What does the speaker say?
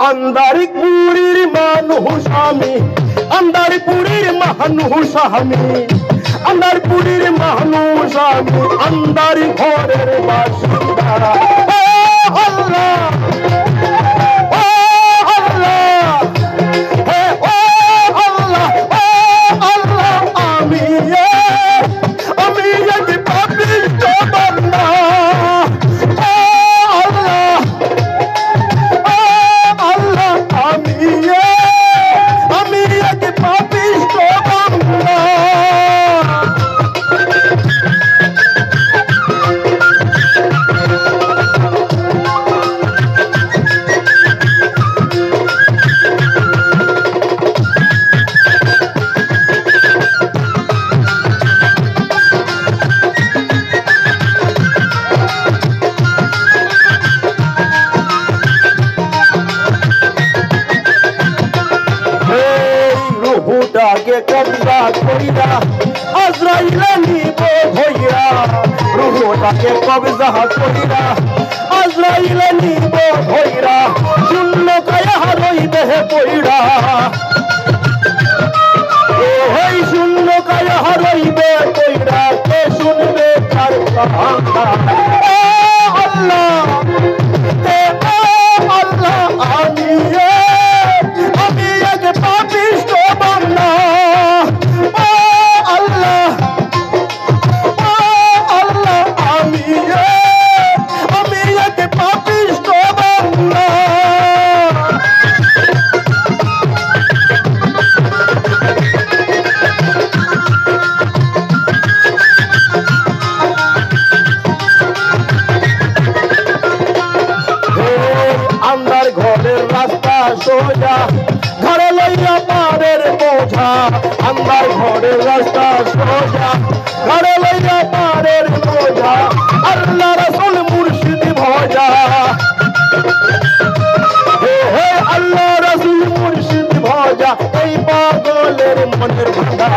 আন্দারিপুরীর মানুষ আমি, আন্দারিপুরীর মানুষ আমি, আন্দারিপুরীর মানুষ আমি, আন্দারি ঘরের বাসিন্দা। ও আল্লাহ, ও আল্লাহ, হে ও আল্লাহ, ও আল্লাহ, আমি এক পাপিষ্ঠ বান্দা। ও আল্লাহ, ও আল্লাহ, আমি এক পাপিষ্ঠ বান্দা। রুহুটাকে কবজা কইরা আজরাইলে নিব ধইরা, রুহুটাকে কবজা কইরা আজরাইলে নিব ধইরা, শূন্য কায়া রইবে পইরা, এই শূন্য কায়া রইবে পইরা, কে শুনবে তার কথা। ও আল্লাহ, হে ও আল্লাহ, আমি এক পাপিষ্ঠ বান্দা। ও আল্লাহ, ও আল্লাহ, আমি এক পাপিষ্ঠ বান্দা। আন্দার ঘরের রাস্তা সোজা, ঘরে লইয়া পারের বোঝা, আন্দার ঘরের রাস্তা সোজা, ঘরে লইয়া পারের বোঝা, আল্লাহ রাসূল মুর্শিদ ভজা, হে আল্লাহ রাসূল মুর্শিদ ভজা, এই পাগলের মনের ভাঙা।